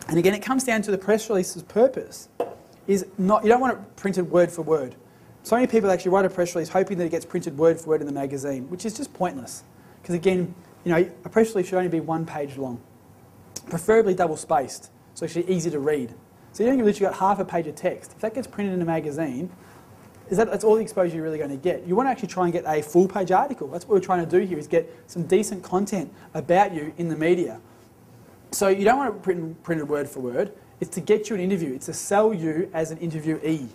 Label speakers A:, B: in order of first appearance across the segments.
A: And again, it comes down to the press release's purpose. Is not, you don't want it printed word for word. So many people actually write a press release hoping that it gets printed word for word in the magazine, which is just pointless. Because again, a press release should only be 1 page long, preferably double spaced, so it's actually easy to read. So you've literally got half a page of text. If that gets printed in a magazine, that's all the exposure you're really going to get. You want to actually try and get a full page article. That's what we're trying to do here, is get some decent content about you in the media. So you don't want it printed word for word. It's to get you an interview. It's to sell you as an interviewee.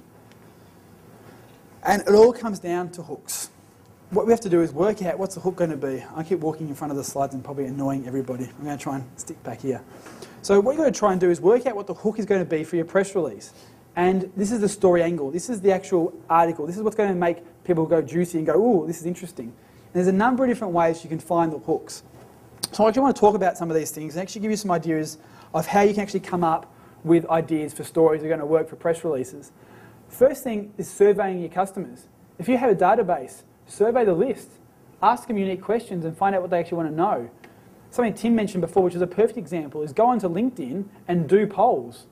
A: And it all comes down to hooks. What we have to do is work out what's the hook going to be. I keep walking in front of the slides and probably annoying everybody. I'm going to try and stick back here. So what you've got to try and do is work out what the hook is going to be for your press release. And this is the story angle. This is the actual article. This is what's going to make people go juicy and go, ooh, this is interesting. And there's a number of different ways you can find the hooks. So I actually want to talk about some of these things and actually give you some ideas of how you can actually come up with ideas for stories that are going to work for press releases. First thing is surveying your customers. If you have a database, survey the list. Ask them unique questions and find out what they actually want to know. Something Tim mentioned before, which is a perfect example, is go onto LinkedIn and do polls.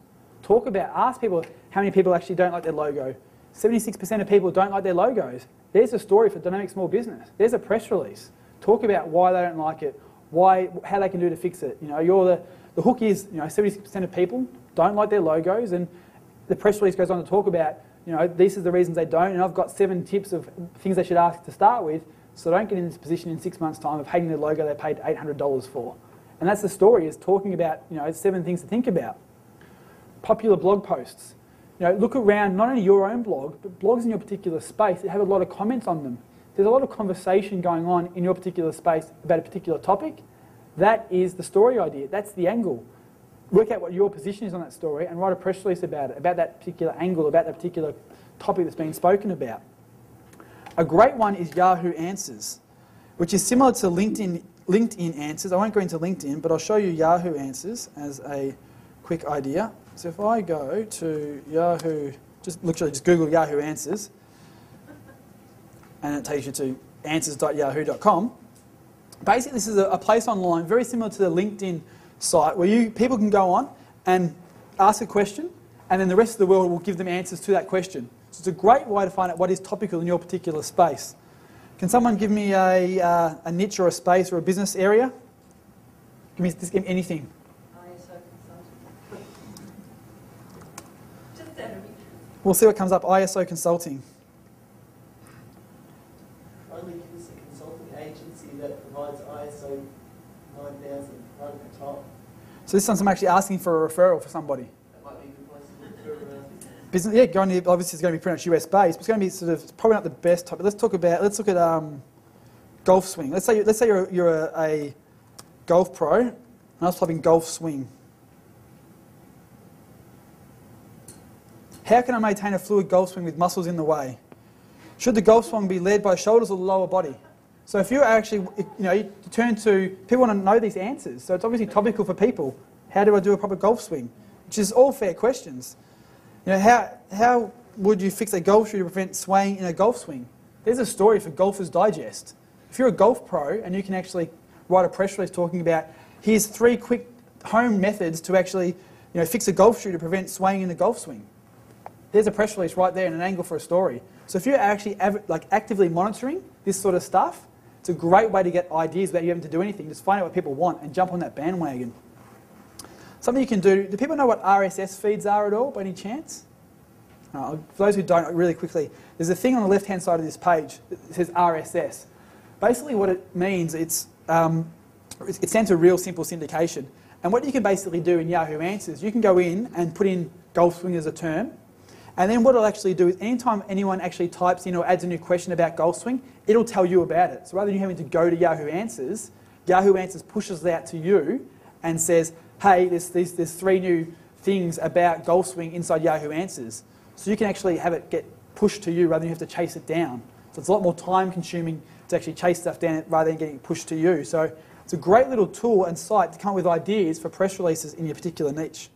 A: Ask people how many people actually don't like their logo. 76% of people don't like their logos. There's a story for dynamic small business. There's a press release. Talk about why they don't like it, how they can do to fix it. The hook is 76% of people don't like their logos, and the press release goes on to talk about these are the reasons they don't, and I've got 7 tips of things they should ask to start with, so don't get in this position in 6 months' time of hating their logo they paid $800 for. And that's the story, is talking about 7 things to think about. Popular blog posts. Look around, not only your own blog, but blogs in your particular space that have a lot of comments on them. There's a lot of conversation going on in your particular space about a particular topic. That is the story idea. That's the angle. Work out what your position is on that story and write a press release about it, about that particular angle, about that particular topic that's being spoken about. A great one is Yahoo Answers, which is similar to LinkedIn Answers. I won't go into LinkedIn, but I'll show you Yahoo Answers as a quick idea. So if I go to Yahoo, just Google Yahoo Answers, and it takes you to answers.yahoo.com. Basically, this is a place online very similar to the LinkedIn site where people can go on and ask a question, and then the rest of the world will give them answers to that question. So it's a great way to find out what is topical in your particular space. Can someone give me a niche or a space or a business area? Just give me anything.
B: ISO consulting. Just everything.
A: We'll see what comes up. ISO consulting.
C: Only is a consulting agency that provides ISO 9000 right at the top.
A: So this one's I'm actually asking for a referral for somebody.
C: That might be a good place to look for
A: Business, yeah, obviously it's going to be pretty much US based, but it's going to be sort of probably not the best topic. Let's look at golf swing. Let's say you're a golf pro, and I was typing golf swing. How can I maintain a fluid golf swing with muscles in the way? Should the golf swing be led by shoulders or the lower body? So if you're actually, you turn to, people want to know these answers, so it's obviously topical for people. How do I do a proper golf swing? Which is all fair questions. How would you fix a golf shoe to prevent swaying in a golf swing? There's a story for Golfers Digest. If you're a golf pro and you can actually write a press release talking about, here's 3 quick home methods to actually fix a golf shoe to prevent swaying in a golf swing. There's a press release right there and an angle for a story. So if you're actually actively monitoring this sort of stuff, it's a great way to get ideas without you having to do anything. Just find out what people want and jump on that bandwagon. Something you can do people know what RSS feeds are at all, by any chance? For those who don't, really quickly, there's a thing on the left-hand side of this page that says RSS. Basically what it means, it stands for Real Simple Syndication. And what you can basically do in Yahoo Answers, you can go in and put in golf swing as a term, and then what it'll actually do is anytime anyone actually types in or adds a new question about golf swing, it'll tell you about it. So rather than you having to go to Yahoo Answers pushes it out to you and says, hey, there's 3 new things about golf swing inside Yahoo Answers. So you can actually have it get pushed to you rather than you have to chase it down. So it's a lot more time consuming to actually chase stuff down rather than getting it pushed to you. So it's a great little tool and site to come up with ideas for press releases in your particular niche.